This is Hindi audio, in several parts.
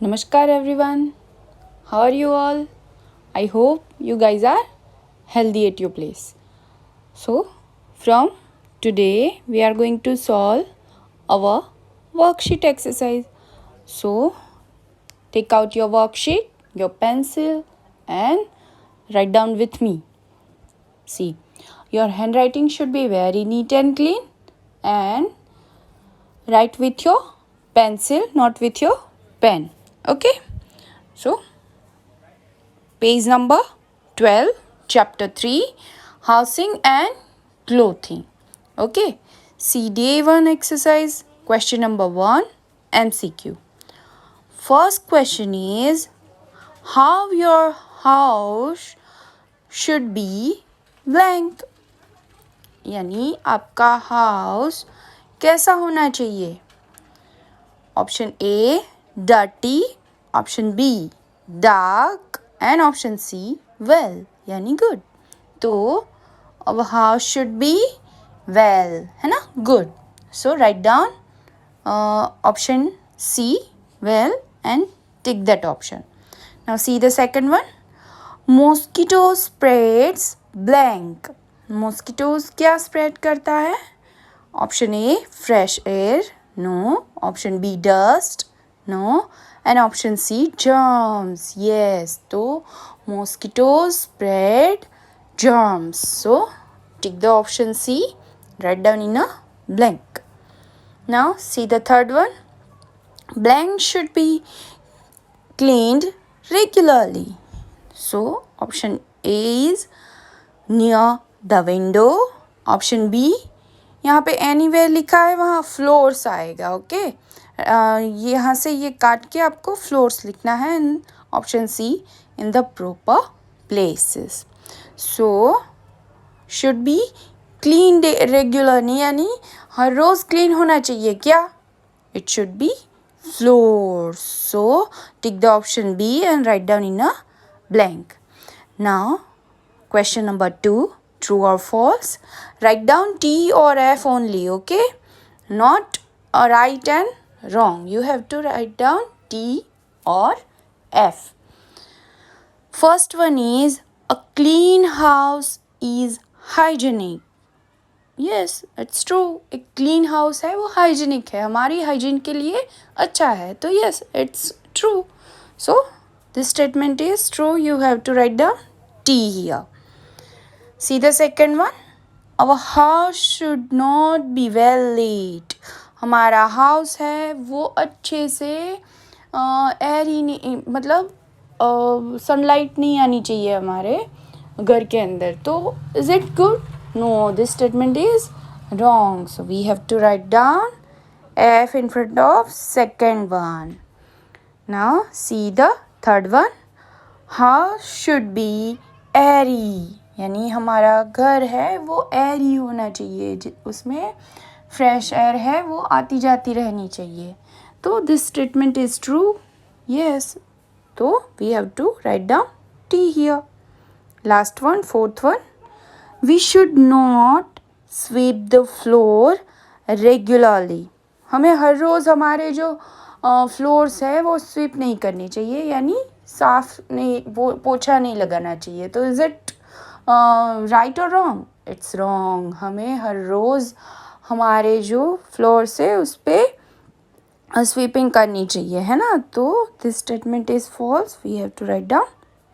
Namaskar everyone. How are you all? I hope you guys are healthy at your place. So, from today we are going to solve our worksheet exercise. So, take out your worksheet, your pencil and write down with me. See, your handwriting should be very neat and clean and write with your pencil, not with your pen. Okay? So, page number 12, chapter 3, housing and clothing. Okay, see day 1 exercise, question number 1, MCQ. First question is, how your house should be blank. यानी आपका हाउस कैसा होना चाहिए. Option A dirty, option B dark and option C well यानी गुड. तो अब हाउस शुड बी वेल है ना, good. So write down option C well and tick that option. Now see the second one, mosquito spreads blank. Mosquitoes क्या स्प्रेड करता है. Option A fresh air, no. Option B dust, no. And option C germs, yes. तो mosquitoes spread germs. So tick the option C, write down in a blank. Now see the third one, blank should be cleaned regularly. So option A is near the window. Option B, यहाँ पे एनीवेयर लिखा है वहाँ फ्लोर्स आएगा. ओके, यहाँ से ये काट के आपको फ्लोर्स लिखना है. And option C in the proper places. So should be clean regularly यानी हर रोज़ क्लीन होना चाहिए क्या. It should be floors. So tick the option B and write down in a blank. Now question number 2, true or false. Write down T or F only, okay? Not a right and wrong. You have to write down T or F. First one is, a clean house is hygienic. Yes, it's true. एक clean house है वो hygienic है, हमारी hygiene के लिए अच्छा है. तो yes, it's true. So this statement is true. You have to write down T here. See the second one, our house should not be well lit. हमारा हाउस है वो अच्छे से एयर ही नहीं, मतलब सनलाइट नहीं आनी चाहिए हमारे घर के अंदर. तो is it good. No, this statement is wrong. So we have to write down F in front of second one. Now see the third one, house should be airy. यानी हमारा घर है वो एयरी होना चाहिए, उसमें फ्रेश एयर है वो आती जाती रहनी चाहिए. तो this statement is true. Yes, तो we have to write down T here. Last one, fourth one, we should not sweep the floor regularly. हमें हर रोज़ हमारे जो फ्लोर्स है वो स्वीप नहीं करनी चाहिए, यानी साफ नहीं, वो पोछा नहीं लगाना चाहिए. तो इज़ इट राइट और रॉन्ग. It's wrong. हमें हर रोज़ हमारे जो फ्लोर्स है उस पर स्वीपिंग करनी चाहिए, है ना. तो this statement is false. We have to write down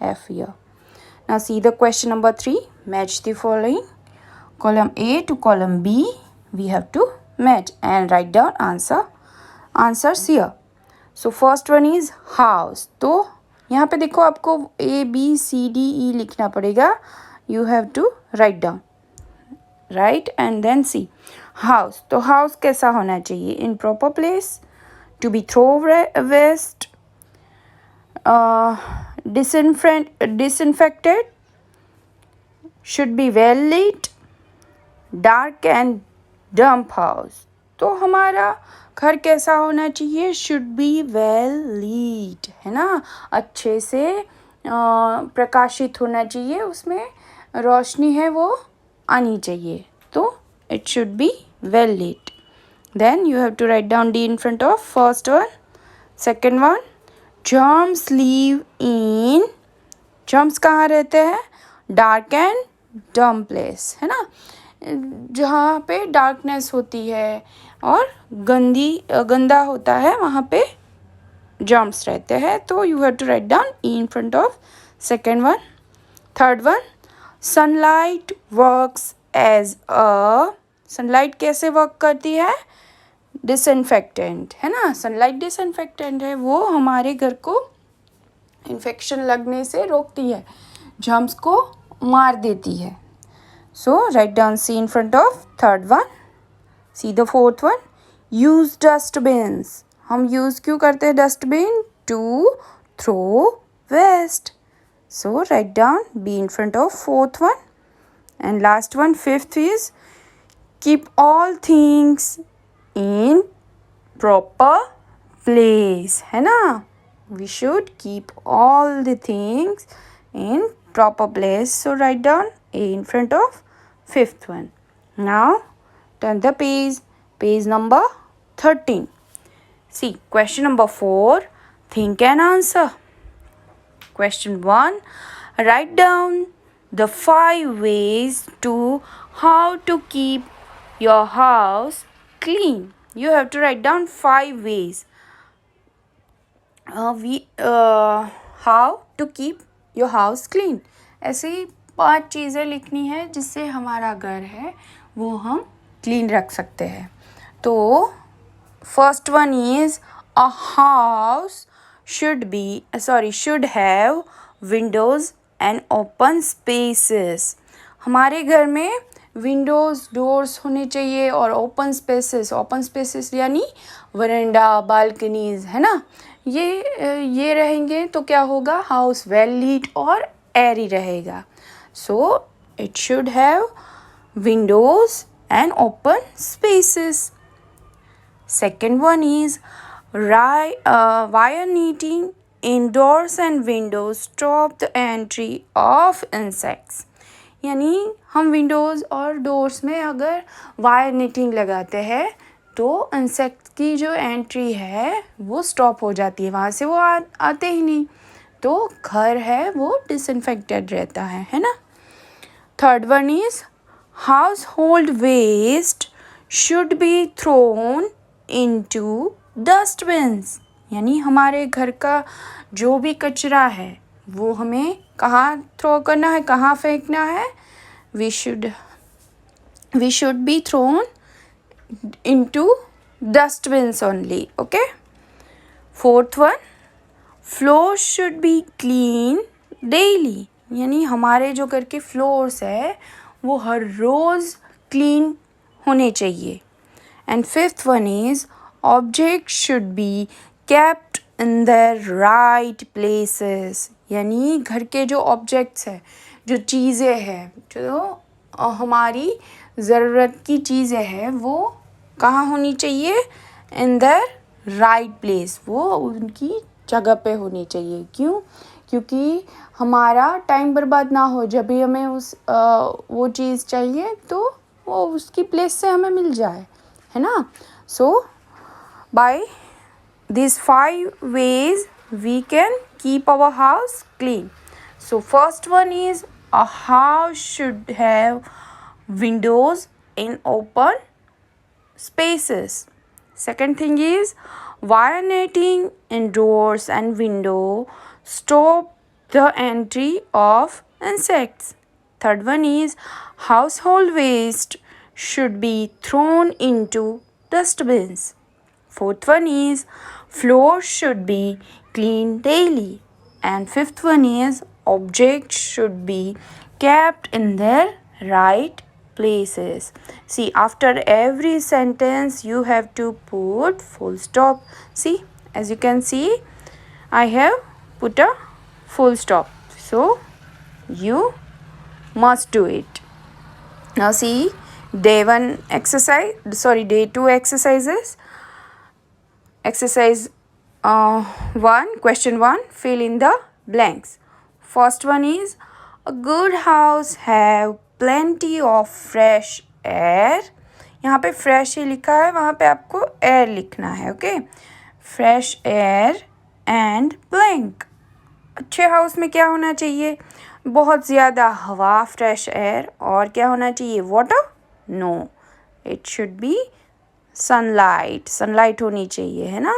F here. Now see the question number 3, match the following. Column A to column B we have to match and write down answers here. So first one is house. तो यहाँ पे देखो आपको A B C D E लिखना पड़ेगा. You have to write down, right, and then see house. तो house कैसा होना चाहिए. in proper place, to be throw waste, disinfected, should be well lit, dark and damp house. तो हमारा घर कैसा होना चाहिए. should be well lit, है ना, अच्छे से प्रकाशित होना चाहिए, उसमें रोशनी है वो आनी चाहिए. तो it should be well lit. Then you have to write down D in front of first one. Second one, Germs live in, germs कहाँ रहते हैं? डार्क एंड डम प्लेस, है ना, जहाँ पे डार्कनेस होती है और गंदा होता है, वहाँ पे germs रहते हैं. तो you have to write down E in front of second one. Third one, sunlight works as a, sunlight कैसे वर्क करती है? डिसइंफेक्टेंट, है ना, सनलाइट डिसइंफेक्टेंट है, वो हमारे घर को इन्फेक्शन लगने से रोकती है, जर्म्स को मार देती है. So write down C in front of third one. See the fourth one, use dustbins. हम यूज़ क्यों करते हैं dustbin? To throw waste. So write down B in front of fourth one. And last one, fifth is keep all things in proper place, है ना, we should keep all the things in proper place. So write down A in front of fifth one. Now turn the page number 13. See question number 4, think and answer. Question 1, write down the 5 ways to how to keep your house clean. You have to write down 5 ways how to keep your house clean. ऐसे 5 चीज़ें लिखनी है जिससे हमारा घर है वो हम क्लीन रख सकते हैं. तो first one is a house should have windows and open spaces. हमारे घर में विंडोज़ डोर्स होने चाहिए और ओपन स्पेसेस यानी वरांडा, बालकनीज़, है ना, ये रहेंगे तो क्या होगा? हाउस वेल लीट और एयरी रहेगा. So it should have Windows and open spaces. Second one is wire netting indoors and windows stop the entry of insects. यानी हम विंडोज़ और डोर्स में अगर वायर नेटिंग लगाते हैं तो इंसेक्ट की जो एंट्री है वो स्टॉप हो जाती है, वहाँ से वो आते ही नहीं, तो घर है वो डिसइंफेक्टेड रहता है ना. Third one is household waste should be thrown into dustbins. यानी हमारे घर का जो भी कचरा है वो हमें कहाँ थ्रो करना है, कहाँ फेंकना है? We should be thrown into dustbins only. Okay. Fourth one, floor should be clean daily. यानी हमारे जो घर के फ्लोर्स है वो हर रोज़ क्लीन होने चाहिए. And fifth one is object should be kept in their right places. यानी घर के जो ऑब्जेक्ट्स हैं, जो चीज़ें हैं, जो हमारी ज़रूरत की चीज़ें हैं, वो कहाँ होनी चाहिए? इन देयर राइट प्लेस, वो उनकी जगह पे होनी चाहिए. क्यों? क्योंकि हमारा टाइम बर्बाद ना हो. जब भी हमें वो चीज़ चाहिए तो वो उसकी प्लेस से हमें मिल जाए, है ना. सो bye these 5 ways we can keep our house clean. So first one is a house should have windows in open spaces. Second thing is wire netting in doors and window stop the entry of insects. Third one is household waste should be thrown into dustbins. Fourth one is floors should be cleaned daily. And fifth one is objects should be kept in their right places. See, after every sentence you have to put full stop. See, as you can see, I have put a full stop. So you must do it. Now see, day 2 exercises. Exercise 1, question 1, fill in the blanks. First one is a good house have plenty of fresh air. यहाँ पे fresh ही लिखा है, वहाँ पे आपको air लिखना है. Okay. fresh air and blank. अच्छे हाउस में क्या होना चाहिए? बहुत ज़्यादा हवा, फ्रेश एयर, और क्या होना चाहिए? Water? No, it should be sunlight. Sunlight होनी चाहिए, है ना?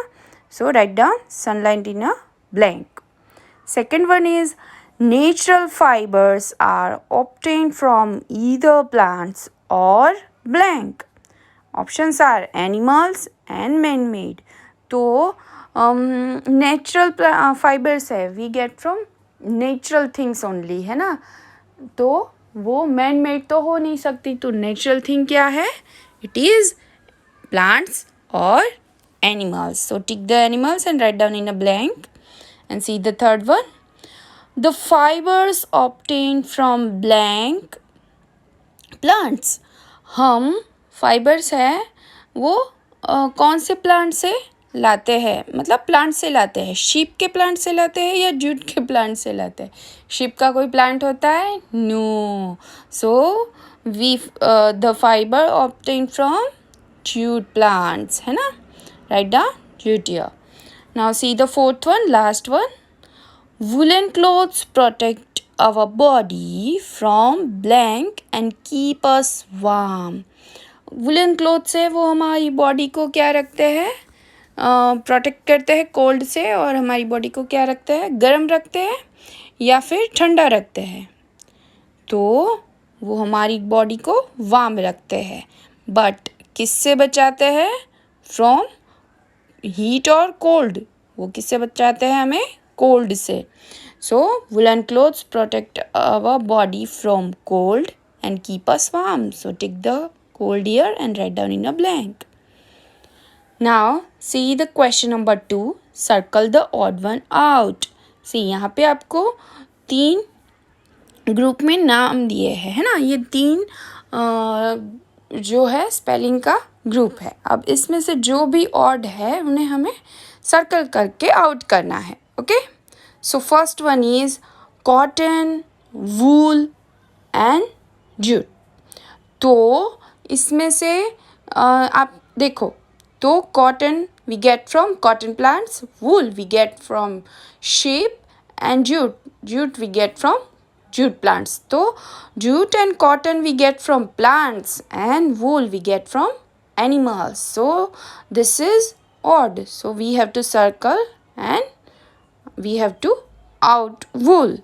So write down sunlight in a blank. Second one is natural fibers are obtained from either plants or blank. Options are animals and man-made. तो नेचुरल फाइबर्स है, we get from natural things only, है ना? तो वो मैन मेड तो हो नहीं सकती. तो नेचुरल थिंग क्या है? It is plants or animals. So tick the animals and write down in a blank. And see the third one. The fibers obtained from blank plants. हम फाइबर्स है वो कौन से प्लांट से लाते हैं? मतलब प्लांट से लाते हैं. शीप के प्लांट से लाते हैं या जूट के प्लांट से लाते हैं? शीप का कोई प्लांट होता है? No. So we the fibre obtain from jute plants, है ना? Write down jute here. Now see the fourth one, last one. Woolen clothes protect our body from blank and keep us warm. Woollen cloth से वो हमारी बॉडी को क्या रखते हैं? प्रोटेक्ट करते हैं कोल्ड से, और हमारी बॉडी को क्या रखते हैं? गर्म रखते हैं या फिर ठंडा रखते हैं? तो वो हमारी बॉडी को वार्म रखते हैं. बट किससे बचाते हैं? फ्रॉम हीट और कोल्ड. वो किससे बचाते हैं हमें? कोल्ड से. So woollen clothes protect our body from cold and keep us warm. So tick the cold year and write down in a blank. Now see the question number 2. Circle the odd one out. See यहाँ पे आपको 3 ग्रुप में नाम दिए हैं, है ना? ये 3 जो है स्पेलिंग का ग्रुप है. अब इसमें से जो भी ऑड है उन्हें हमें सर्कल करके आउट करना है. Okay. So first one is cotton, wool and jute. तो इसमें से आप देखो, तो cotton we get from cotton plants, wool we get from sheep, and jute we get from jute plants. So jute and cotton we get from plants and wool we get from animals. So this is odd. So we have to circle and we have to out wool.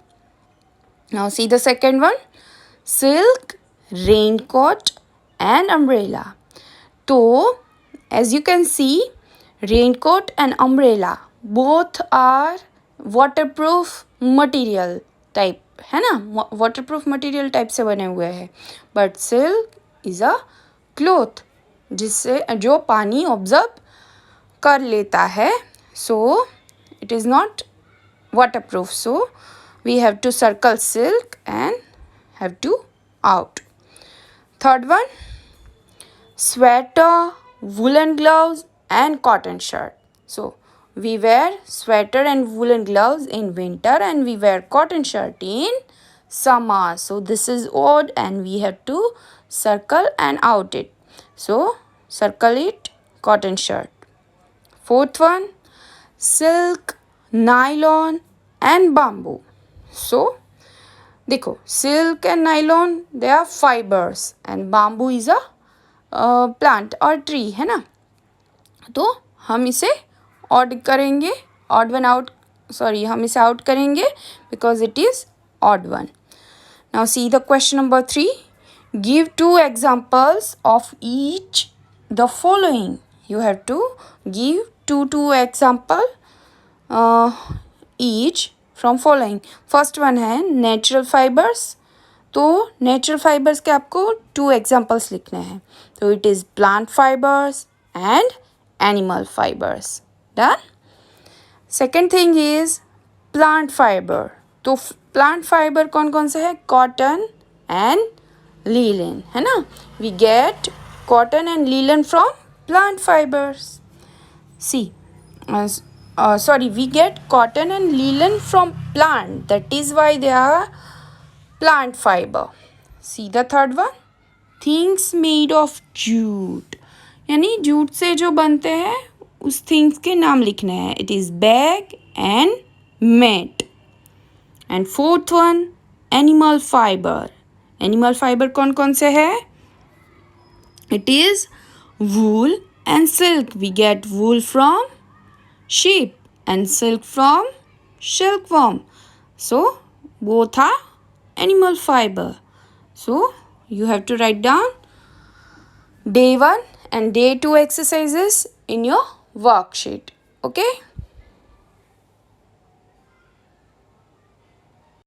Now see the second one. Silk, raincoat and umbrella. So as you can see, raincoat and umbrella both are waterproof material type, है ना? waterproof material type से बने हुए हैं. But silk is a cloth जिससे जो पानी ऑब्जर्व कर लेता है. So it is not waterproof. So we have to circle silk and have to out. Third one, sweater, woolen gloves and cotton shirt. So we wear sweater and woolen gloves in winter and we wear cotton shirt in summer. So this is odd and we have to circle and out it. So circle it, cotton shirt. Fourth one, silk, nylon and bamboo. So देखो, silk and nylon they are fibers and bamboo is a plant or tree, है ना? तो हम इसे ऑड करेंगे, ऑड वन आउट, सॉरी हम इसे आउट करेंगे because it is odd one. Now see the question number 3. Give 2 examples of each the following. You have to give 2 example each from following. First one है नेचुरल फाइबर्स. तो नेचुरल फाइबर्स के आपको 2 एग्जाम्पल्स लिखने हैं. तो it is plant fibres and animal fibres. Done. Second thing is plant fibre. तो प्लांट फाइबर कौन कौन से है? कॉटन एंड लीलन, है ना? We get cotton and linen from plant fibres. See sorry, we get cotton and linen from plant. That is why they are plant fiber. See the third one. Things made of jute. यानी जूट से जो बनते हैं उस थिंग्स के नाम लिखने हैं. It is bag and mat. And fourth one, animal fiber. Animal fiber कौन कौन से है? It is wool and silk. We get wool from sheep and silk from silkworm. So both are animal fiber. So you have to write down day 1 and day 2 exercises in your worksheet. Okay.